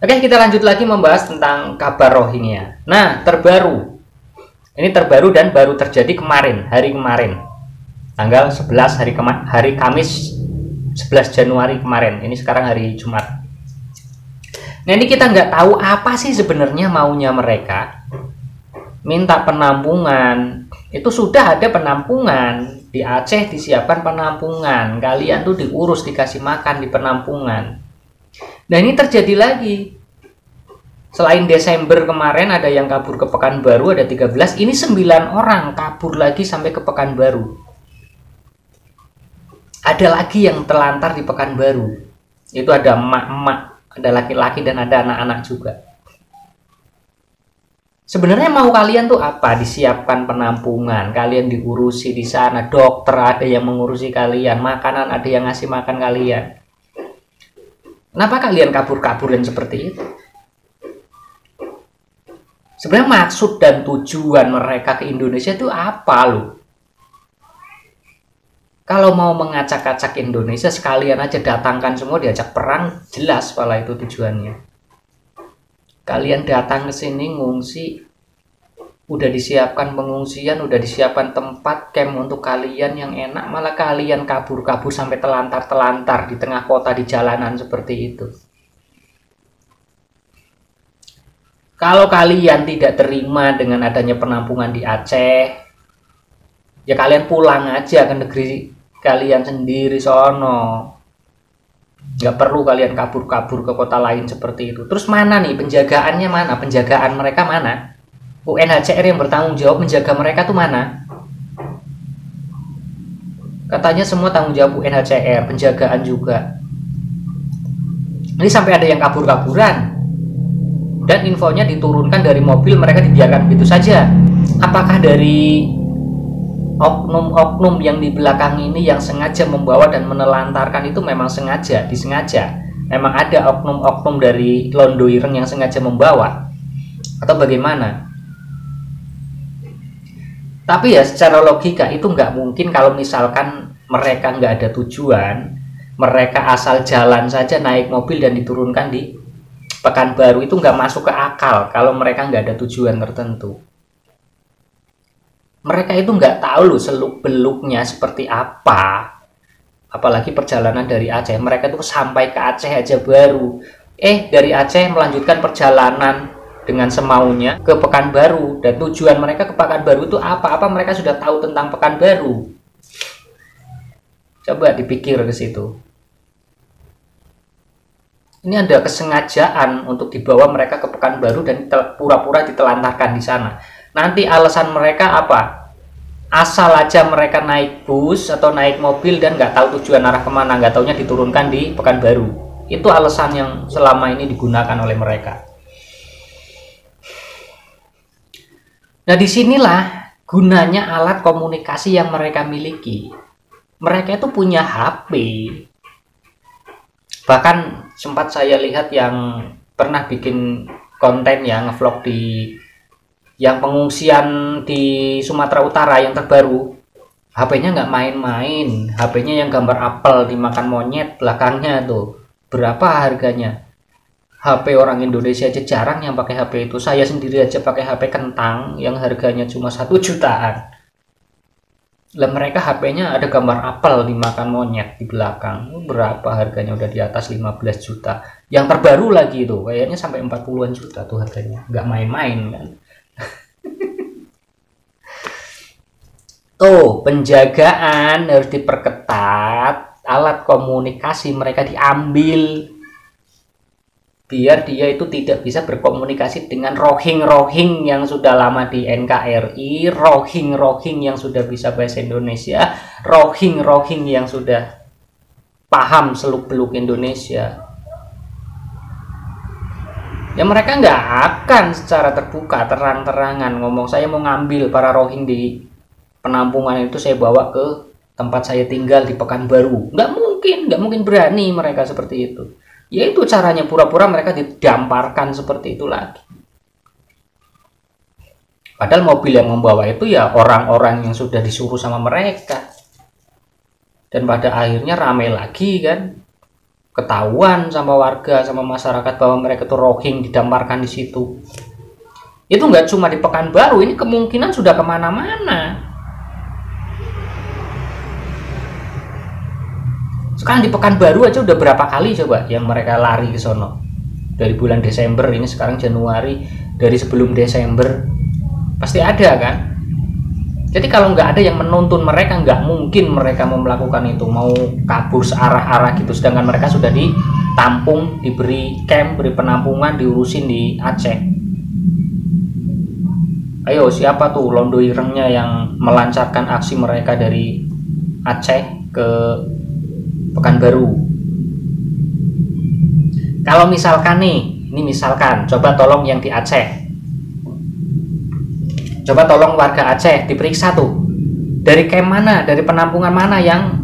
Oke, kita lanjut lagi membahas tentang kabar Rohingya. Nah, terbaru. Ini terbaru dan baru terjadi kemarin, hari kemarin. Tanggal 11 hari Kamis 11 Januari kemarin. Ini sekarang hari Jumat. Nah, ini kita nggak tahu apa sih sebenarnya maunya mereka. Minta penampungan. Itu sudah ada penampungan. Di Aceh disiapkan penampungan. Kalian tuh diurus, dikasih makan di penampungan. Nah, ini terjadi lagi. Selain Desember kemarin ada yang kabur ke Pekanbaru, ada 13. Ini 9 orang kabur lagi sampai ke Pekanbaru. Ada lagi yang terlantar di Pekanbaru. Itu ada emak-emak, ada laki-laki dan ada anak-anak juga. Sebenarnya mau kalian tuh apa? Disiapkan penampungan, kalian diurusi di sana, dokter ada yang mengurusi kalian, makanan ada yang ngasih makan kalian. Kenapa kalian kabur-kaburan seperti itu? Sebenarnya maksud dan tujuan mereka ke Indonesia itu apa loh? Kalau mau mengacak-acak Indonesia, sekalian aja datangkan semua, diajak perang, jelas pala itu tujuannya. Kalian datang ke sini ngungsi, udah disiapkan pengungsian, udah disiapkan tempat camp untuk kalian yang enak, malah kalian kabur-kabur sampai telantar-telantar di tengah kota di jalanan seperti itu. Kalau kalian tidak terima dengan adanya penampungan di Aceh, ya kalian pulang aja ke negeri kalian sendiri sono. Nggak perlu kalian kabur-kabur ke kota lain seperti itu. Terus mana nih penjagaannya, mana penjagaan mereka, mana UNHCR yang bertanggung jawab menjaga mereka tuh mana? Katanya semua tanggung jawab UNHCR, penjagaan juga. Ini sampai ada yang kabur-kaburan dan infonya diturunkan dari mobil, mereka dibiarkan begitu saja. Apakah dari oknum-oknum yang di belakang ini yang sengaja membawa dan menelantarkan itu memang disengaja? Memang ada oknum-oknum dari Londo Ireng yang sengaja membawa? Atau bagaimana? Tapi ya secara logika itu nggak mungkin kalau misalkan mereka nggak ada tujuan, mereka asal jalan saja naik mobil dan diturunkan di Pekanbaru, itu nggak masuk ke akal kalau mereka nggak ada tujuan tertentu. Mereka itu nggak tahu loh seluk-beluknya seperti apa. Apalagi perjalanan dari Aceh. Mereka tuh sampai ke Aceh aja baru. Dari Aceh melanjutkan perjalanan dengan semaunya ke Pekanbaru. Dan tujuan mereka ke Pekanbaru itu apa mereka sudah tahu tentang Pekanbaru. Coba dipikir ke situ. Ini ada kesengajaan untuk dibawa mereka ke Pekanbaru dan pura-pura ditelantarkan di sana. Nanti alasan mereka apa? Asal aja mereka naik bus atau naik mobil dan nggak tahu tujuan arah kemana, nggak taunya diturunkan di Pekanbaru. Itu alasan yang selama ini digunakan oleh mereka. Nah, disinilah gunanya alat komunikasi yang mereka miliki. Mereka itu punya HP. Bahkan sempat saya lihat yang pernah bikin konten yang ngevlog di yang pengungsian di Sumatera Utara yang terbaru. HP-nya nggak main-main, HP-nya yang gambar apel dimakan monyet belakangnya tuh. Berapa harganya? HP orang Indonesia aja jarang yang pakai HP itu. Saya sendiri aja pakai HP kentang yang harganya cuma 1 jutaan. Lah mereka HP-nya ada gambar apel dimakan monyet di belakang. Berapa harganya? Udah di atas 15 juta. Yang terbaru lagi itu kayaknya sampai 40-an juta tuh harganya. Nggak main-main kan. Tuh, penjagaan harus diperketat, alat komunikasi mereka diambil biar dia itu tidak bisa berkomunikasi dengan rohing-rohing yang sudah lama di NKRI, rohing-rohing yang sudah bisa bahasa Indonesia, rohing-rohing yang sudah paham seluk-beluk Indonesia. Ya mereka nggak akan secara terbuka, terang-terangan ngomong saya mau ngambil para rohing di penampungan itu, saya bawa ke tempat saya tinggal di Pekanbaru. Nggak mungkin berani mereka seperti itu. Ya itu caranya, pura-pura mereka didamparkan seperti itu lagi. Padahal mobil yang membawa itu ya orang-orang yang sudah disuruh sama mereka. Dan pada akhirnya ramai lagi kan. ketahuan sama warga, sama masyarakat bahwa mereka itu Rohingya didamparkan di situ, itu nggak cuma di Pekanbaru, ini kemungkinan sudah kemana-mana. Sekarang di Pekanbaru aja udah berapa kali coba yang mereka lari ke sono. Dari bulan Desember, ini sekarang Januari, dari sebelum Desember pasti ada kan. Jadi kalau nggak ada yang menuntun mereka, nggak mungkin mereka mau melakukan itu, mau kabur searah-arah gitu. Sedangkan mereka sudah ditampung, diberi camp, beri penampungan, diurusin di Aceh. Ayo, siapa tuh Londo Irengnya yang melancarkan aksi mereka dari Aceh ke Pekanbaru? Kalau misalkan nih, ini misalkan, coba tolong yang di Aceh. Coba tolong warga Aceh diperiksa tuh, dari camp mana, dari penampungan mana yang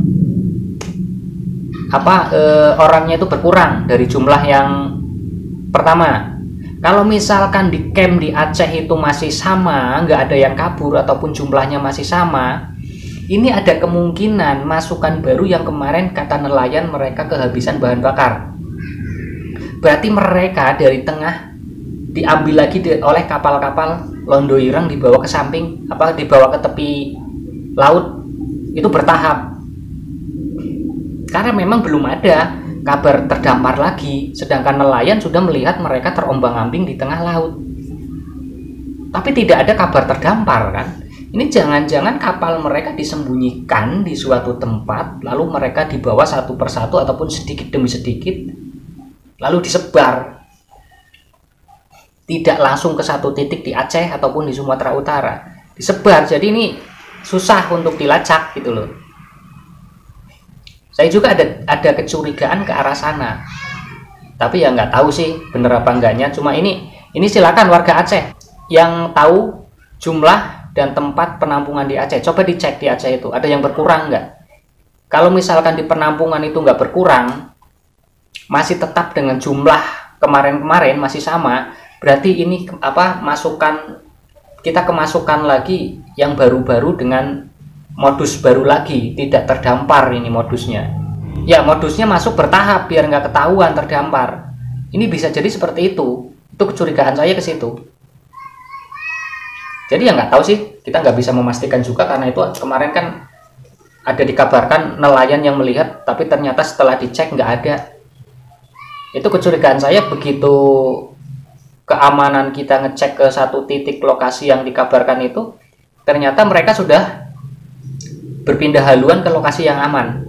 orangnya itu berkurang dari jumlah yang pertama. Kalau misalkan di camp di Aceh itu masih sama, nggak ada yang kabur ataupun jumlahnya masih sama, ini ada kemungkinan masukan baru yang kemarin kata nelayan mereka kehabisan bahan bakar. Berarti mereka dari tengah diambil lagi oleh kapal-kapal Londo Ireng, dibawa ke samping, dibawa ke tepi laut, itu bertahap. Karena memang belum ada kabar terdampar lagi, sedangkan nelayan sudah melihat mereka terombang-ambing di tengah laut. Tapi tidak ada kabar terdampar kan? Ini jangan-jangan kapal mereka disembunyikan di suatu tempat, lalu mereka dibawa satu persatu ataupun sedikit demi sedikit, lalu disebar. Tidak langsung ke satu titik di Aceh ataupun di Sumatera Utara, disebar. Jadi ini susah untuk dilacak gitu loh. Saya juga ada kecurigaan ke arah sana, tapi ya nggak tahu sih bener apa enggaknya. Cuma ini silakan warga Aceh yang tahu jumlah dan tempat penampungan di Aceh, coba dicek di Aceh itu ada yang berkurang nggak. Kalau misalkan di penampungan itu nggak berkurang, masih tetap dengan jumlah kemarin-kemarin masih sama, berarti ini kita kemasukan lagi yang baru-baru dengan modus baru lagi, tidak terdampar ini modusnya. Ya, modusnya masuk bertahap biar nggak ketahuan terdampar. Ini bisa jadi seperti itu. Itu kecurigaan saya ke situ. Jadi ya nggak tahu sih, kita nggak bisa memastikan juga karena itu kemarin kan ada dikabarkan nelayan yang melihat, tapi ternyata setelah dicek nggak ada. Itu kecurigaan saya begitu keamanan kita ngecek ke satu titik lokasi yang dikabarkan itu, ternyata mereka sudah berpindah haluan ke lokasi yang aman.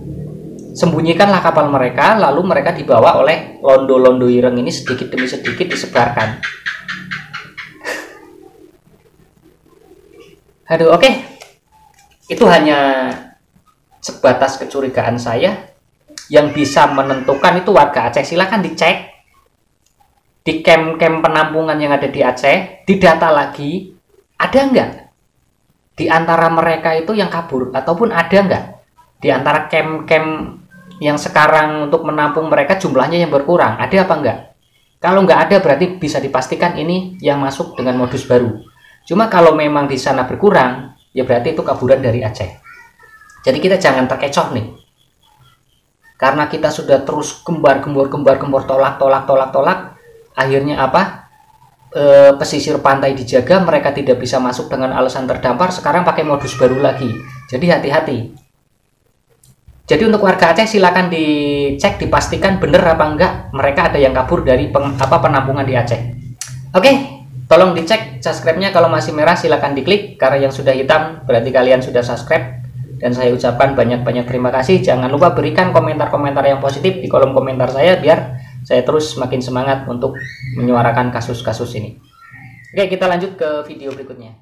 Sembunyikanlah kapal mereka, lalu mereka dibawa oleh Londo Ireng ini sedikit demi sedikit disebarkan. Aduh, oke. Itu hanya sebatas kecurigaan saya. Yang bisa menentukan itu warga Aceh. Silahkan dicek di camp-camp penampungan yang ada di Aceh, didata lagi, ada nggak di antara mereka itu yang kabur, ataupun ada nggak di antara camp-camp yang sekarang untuk menampung mereka jumlahnya yang berkurang, ada apa enggak? Kalau nggak ada berarti bisa dipastikan ini yang masuk dengan modus baru. Cuma kalau memang di sana berkurang, ya berarti itu kaburan dari Aceh. Jadi kita jangan terkecoh nih. Karena kita sudah terus gembar-gembor, tolak. Akhirnya pesisir pantai dijaga, mereka tidak bisa masuk dengan alasan terdampar, sekarang pakai modus baru lagi. Jadi hati-hati. Jadi untuk warga Aceh silakan dicek, dipastikan benar apa enggak mereka ada yang kabur dari penampungan di Aceh. Oke, tolong dicek subscribe-nya, kalau masih merah silakan diklik, karena yang sudah hitam berarti kalian sudah subscribe. Dan saya ucapkan banyak-banyak terima kasih. Jangan lupa berikan komentar-komentar yang positif di kolom komentar saya biar saya terus semakin semangat untuk menyuarakan kasus-kasus ini. Oke, kita lanjut ke video berikutnya.